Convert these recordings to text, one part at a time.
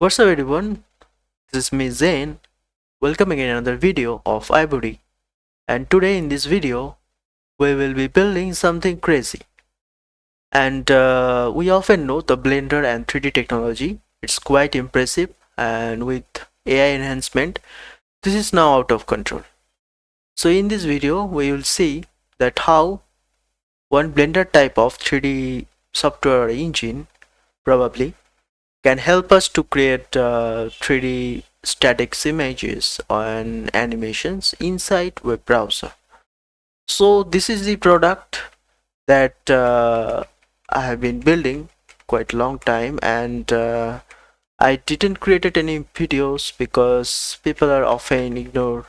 What's up everyone, this is me Zain, welcoming in another video of iBuddy, and today in this video we will be building something crazy. And we often know the Blender and 3D technology, it's quite impressive, and with AI enhancement this is now out of control. So in this video we will see that how one Blender type of 3D software engine probably can help us to create 3D static images and animations inside web browser. So this is the product that I have been building quite a long time, and I didn't create any videos because people are often ignored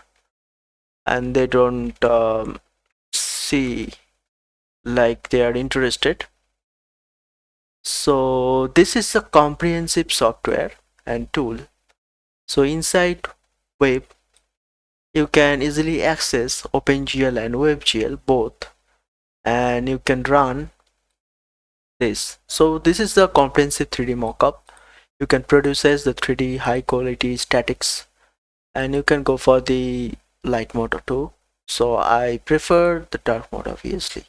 and they don't see like they are interested. So this is a comprehensive software and tool. So inside web you can easily access OpenGL and WebGL both, and you can run this. So this is the comprehensive 3D mockup. You can produce as the 3D high quality statics, and you can go for the light mode too. So I prefer the dark mode obviously.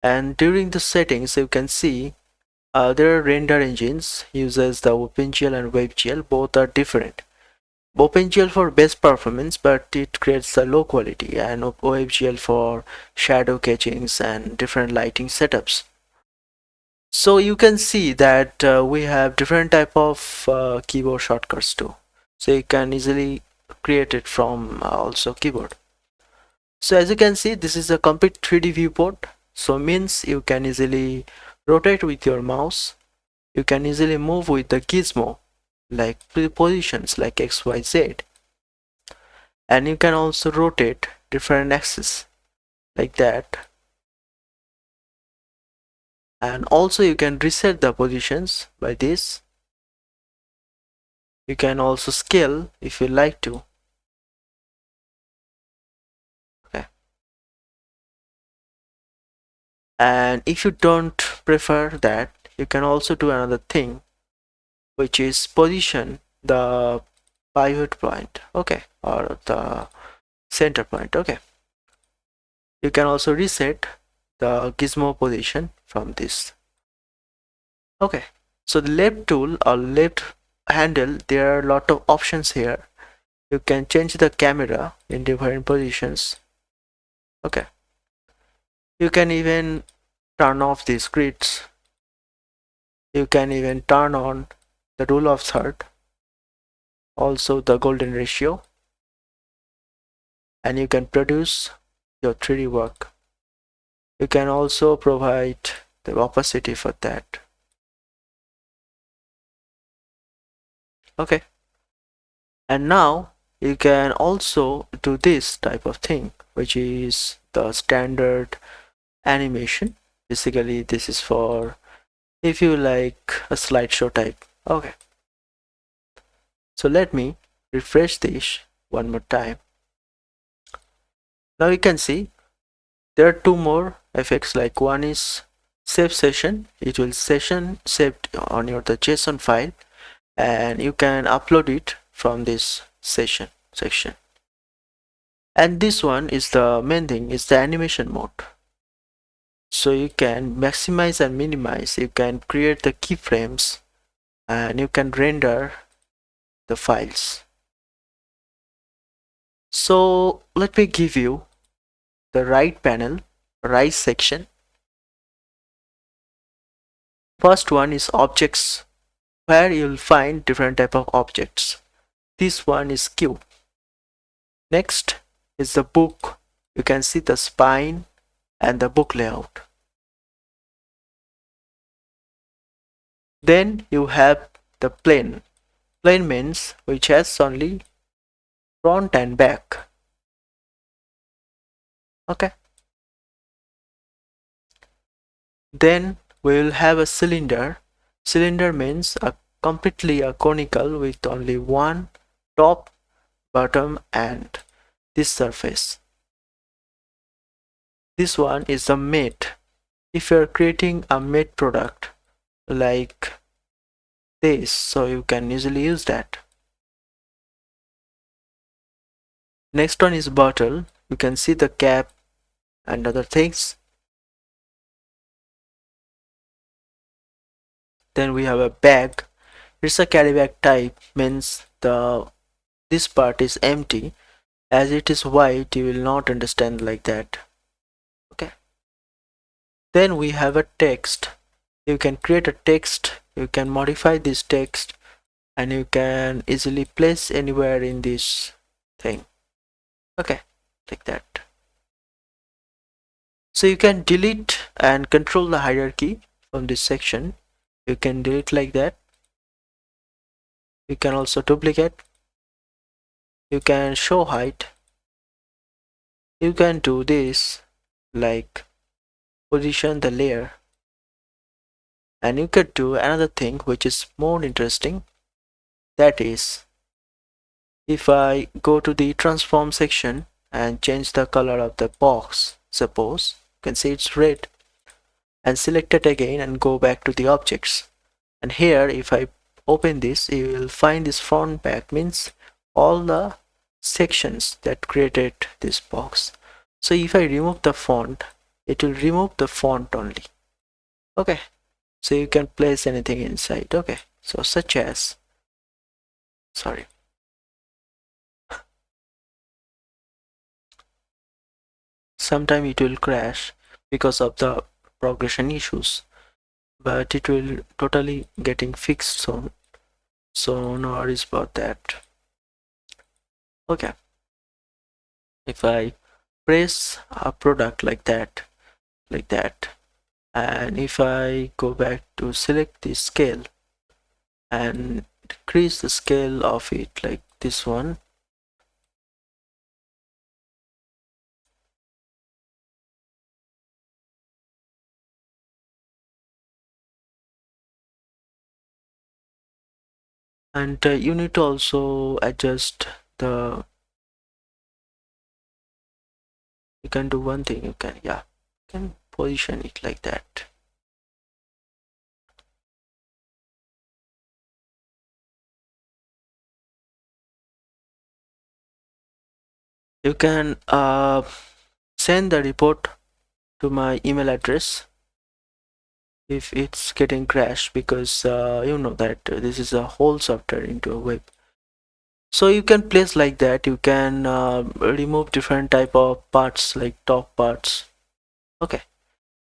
And during the settings you can see there are render engines uses the OpenGL and WebGL, both are different. OpenGL for best performance, but it creates a low quality, and WebGL for shadow catchings and different lighting setups. So you can see that we have different type of keyboard shortcuts too. So you can easily create it from also keyboard. So as you can see, this is a complete 3D viewport. So means you can easily rotate with your mouse. You can easily move with the gizmo like positions like X, Y, Z, and you can also rotate different axes like that, and also you can reset the positions by this. You can also scale if you like to. Okay, and if you don't prefer that, you can also do another thing, which is position the pivot point, okay, or the center point. Okay, you can also reset the gizmo position from this. Okay, so the left tool or left handle, there are a lot of options here. You can change the camera in different positions. Okay, you can even turn off these grids. You can even turn on the rule of third, also the golden ratio, and you can produce your 3D work. You can also provide the opacity for that. Okay, and now you can also do this type of thing, which is the standard animation. Basically this is for if you like a slideshow type. Okay, so let me refresh this one more time. Now you can see there are two more effects, like one is save session. It will session saved on your the JSON file, and you can upload it from this session section. And this one is the main thing, is the animation mode. So you can maximize and minimize, you can create the keyframes, and you can render the files. So let me give you the right panel, right section. First one is objects, where you'll find different type of objects. This one is cube. Next is the book. You can see the spine and the book layout. Then you have the plane. Plane means which has only front and back. Okay. Then we will have a cylinder. Cylinder means a completely a conical with only one top, bottom, and this surface. This one is a matte. If you are creating a matte product like this, so you can easily use that. Next one is bottle. You can see the cap and other things. Then we have a bag. It's a carry bag type, means this part is empty. As it is white, you will not understand like that. Okay. Then we have a text. You can create a text, you can modify this text, and you can easily place anywhere in this thing. Okay, like that. So you can delete and control the hierarchy from this section. You can delete like that. You can also duplicate. You can show height. You can do this like position the layer. And you could do another thing which is more interesting. That is, if I go to the transform section and change the color of the box, suppose you can see it's red, and select it again and go back to the objects. And here if I open this, you will find this front back, means all the sections that created this box. So if I remove the font, it will remove the font only. Okay, so you can place anything inside. Okay, so such as, sorry, sometime it will crash because of the progression issues, but it will totally getting fixed soon, so no worries about that. Okay, if I press a product like that, and if I go back to select the scale and decrease the scale of it like this one, and you need to also adjust the, you can do one thing, you can, yeah, you can position it like that. You can send the report to my email address if it's getting crashed, because you know that this is a whole software into a web. So you can place like that. You can remove different type of parts like top parts. Okay,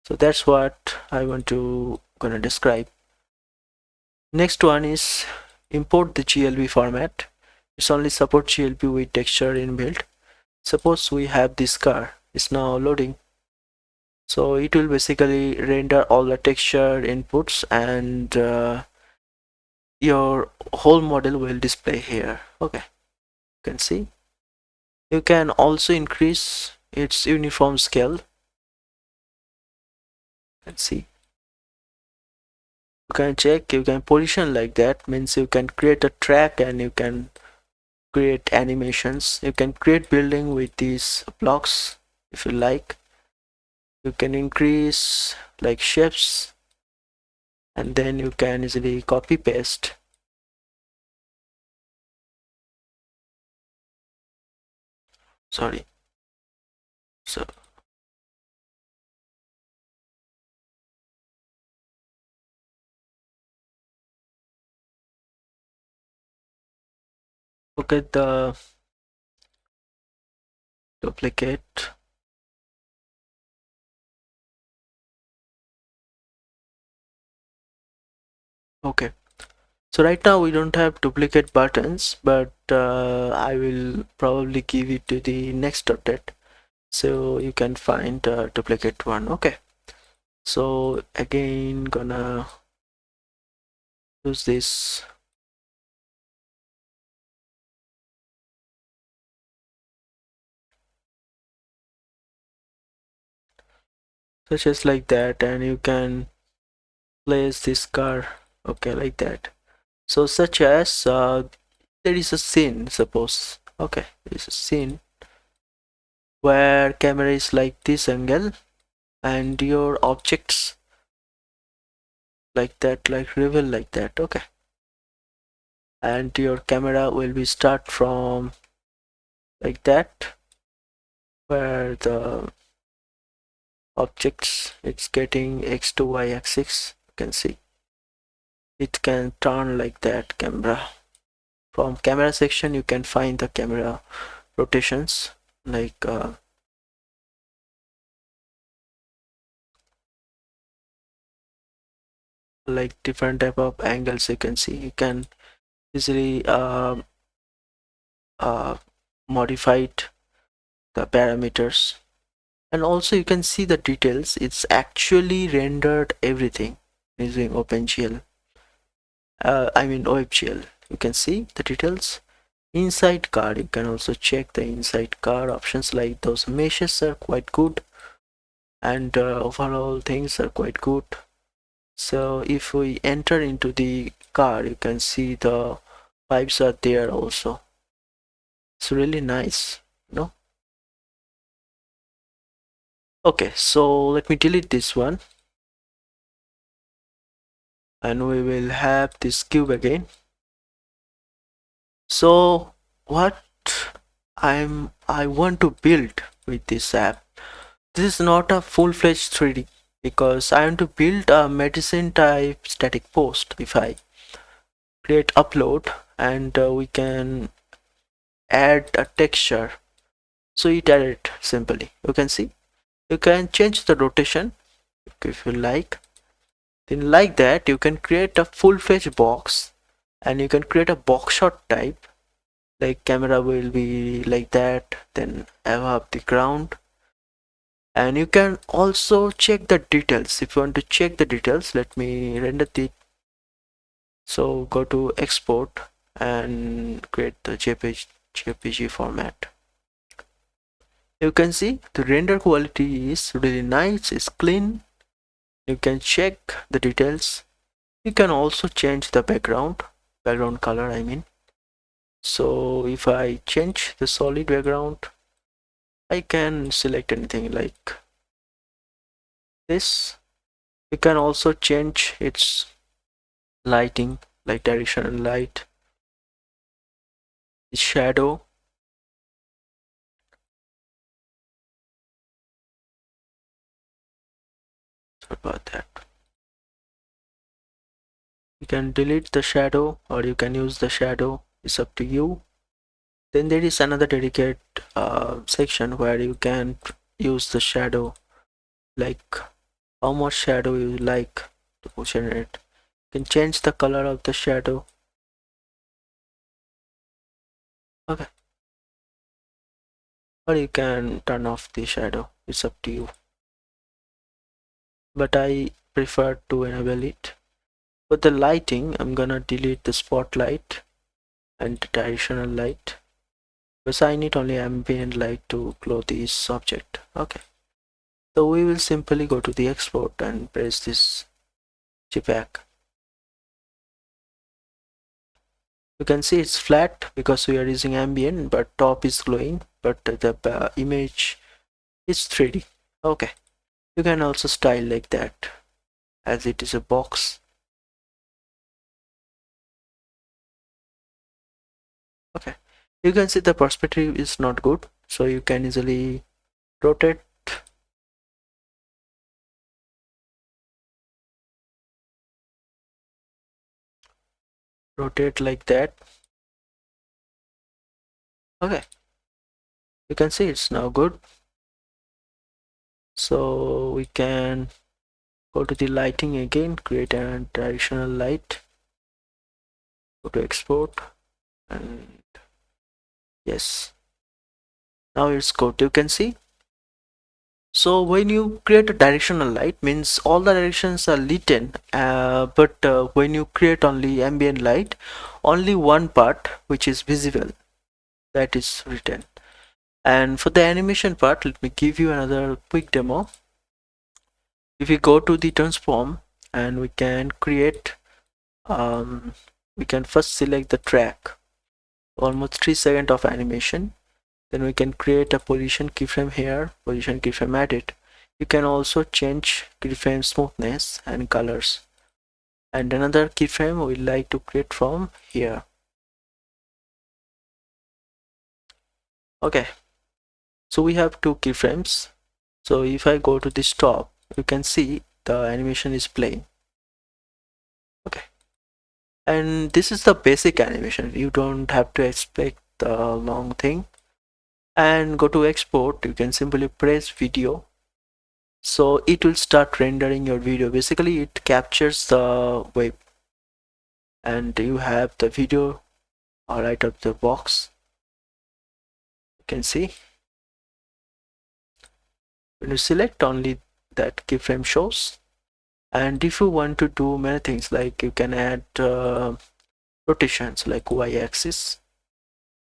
so that's what I want to gonna describe. Next one is import the GLB format. It's only support GLB with texture inbuilt. Suppose we have this car, it's now loading. So it will basically render all the texture inputs, and your whole model will display here. Okay, you can see. You can also increase its uniform scale. You can see. You can check, you can position like that, means you can create a track and you can create animations. You can create building with these blocks if you like. You can increase like shapes, and then you can easily copy paste. Sorry. So look at the duplicate. Okay, so right now we don't have duplicate buttons, but I will probably give it to the next update, so you can find a duplicate one. Okay, so again gonna use this. Such as like that, and you can place this car, okay, like that. So such as there is a scene, suppose, okay, there is a scene where camera is like this angle and your objects like that, like reveal like that. Okay, and your camera will be start from like that, where the objects it's getting x to y axis. You can see it can turn like that. Camera, from camera section you can find the camera rotations, like different type of angles. You can see you can easily uh, modify the parameters, and also you can see the details. It's actually rendered everything using OpenGL, I mean WebGL. You can see the details inside card. You can also check the inside card options, like those meshes are quite good, and overall things are quite good. So if we enter into the card, you can see the pipes are there also. It's really nice, you know. Okay, so let me delete this one, and we will have this cube again. So what I want to build with this app, this is not a full-fledged 3D, because I want to build a medicine type static post. If I create upload, and we can add a texture, so it added simply. You can see you can change the rotation if you like. Then like that you can create a full-fledged box, and you can create a box shot type, like camera will be like that, then above the ground. And you can also check the details. If you want to check the details, let me render the, so go to export and create the JPG format. You can see the render quality is really nice, it's clean. You can check the details. You can also change the background color, I mean. So if I change the solid background, I can select anything like this. You can also change its lighting, like directional light, its shadow. Sorry about that. You can delete the shadow, or you can use the shadow, it's up to you. Then there is another dedicated section where you can use the shadow, like how much shadow you like to generate. You can change the color of the shadow. Okay, or you can turn off the shadow, it's up to you, but I prefer to enable it. For the lighting, I'm gonna delete the spotlight and the directional light, because I need only ambient light to glow this object. Okay, so we will simply go to the export and press this JPEG. You can see it's flat because we are using ambient, but top is glowing, but the image is 3D. Okay, you can also style like that, as it is a box. Okay, you can see the perspective is not good, so you can easily rotate. Rotate like that. Okay, you can see it's now good. So we can go to the lighting again, create a directional light, go to export, and yes, now it's good. You can see. So when you create a directional light, means all the directions are lit in, but when you create only ambient light, only one part which is visible, that is written. And for the animation part, let me give you another quick demo. If we go to the transform, and we can create, we can first select the track, almost 3 seconds of animation. Then we can create a position keyframe here, position keyframe edit. You can also change keyframe smoothness and colors. And another keyframe we like to create from here. Okay, so we have two keyframes. So if I go to this top, you can see the animation is playing. Okay, and this is the basic animation. You don't have to expect the long thing. And go to export, you can simply press video, so it will start rendering your video. Basically it captures the wave and you have the video right up the box. You can see when you select, only that keyframe shows. And if you want to do many things, like you can add rotations like y-axis.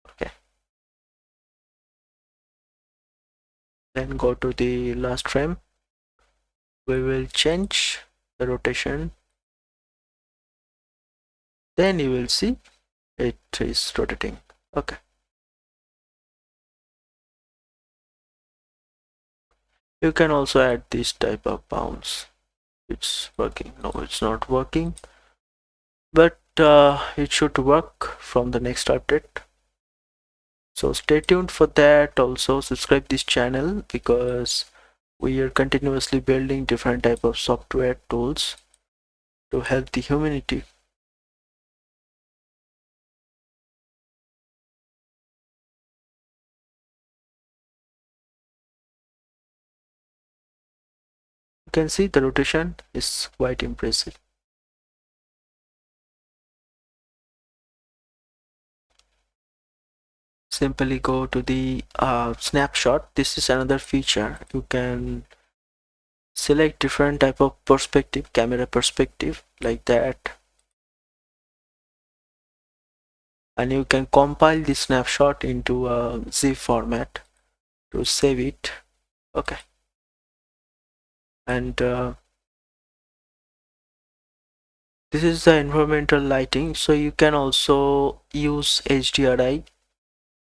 Okay, then go to the last frame. We will change the rotation, then you will see it is rotating. Okay, you can also add this type of bounce. It's working. No, it's not working, but it should work from the next update. So stay tuned for that. Also subscribe this channel, because we are continuously building different type of software tools to help the humanity. You can see the rotation is quite impressive. Simply go to the snapshot. This is another feature. You can select different type of perspective, camera perspective, like that, and you can compile the snapshot into a zip format to save it. Okay, and this is the environmental lighting, so you can also use HDRI.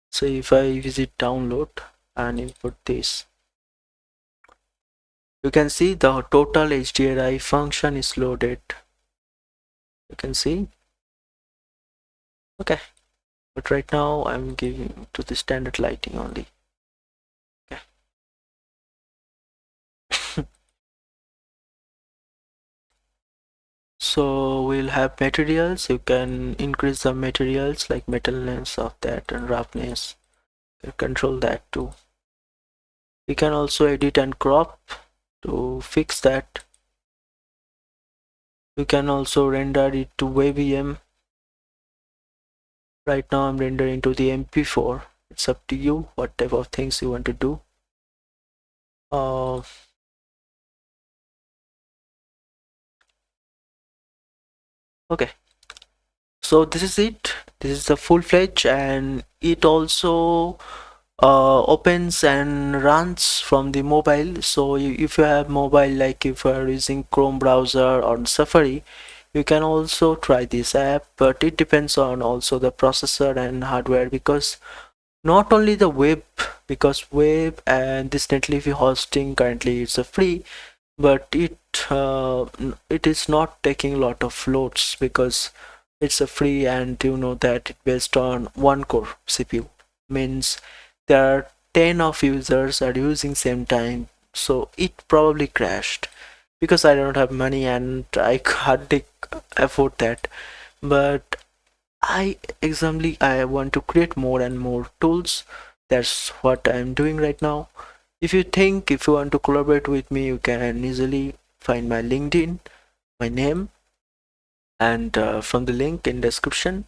So if I visit download and input this, you can see the total HDRI function is loaded. You can see. Okay, but right now I'm giving to the standard lighting only. Okay. So we'll have materials. You can increase the materials like metalness of that and roughness. You can control that too. You can also edit and crop to fix that. You can also render it to WebGL. Right now I'm rendering to the MP4. It's up to you what type of things you want to do. Uh, okay, so this is it. This is the full-fledged, and it also opens and runs from the mobile. So if you have mobile, like if you are using Chrome browser or Safari, you can also try this app, but it depends on also the processor and hardware, because not only the web, because web and this NetLiffy hosting currently it's a free, but it is not taking a lot of loads because it's a free, and you know that it based on one core CPU, means there are 10 of users are using same time, so it probably crashed because I don't have money and I can't afford that. But I want to create more and more tools. That's what I'm doing right now. If you want to collaborate with me, you can easily find my LinkedIn, my name, and from the link in description.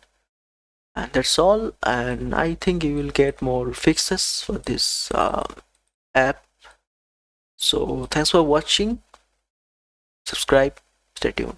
And that's all. And I think you will get more fixes for this app. So thanks for watching. Subscribe. Stay tuned.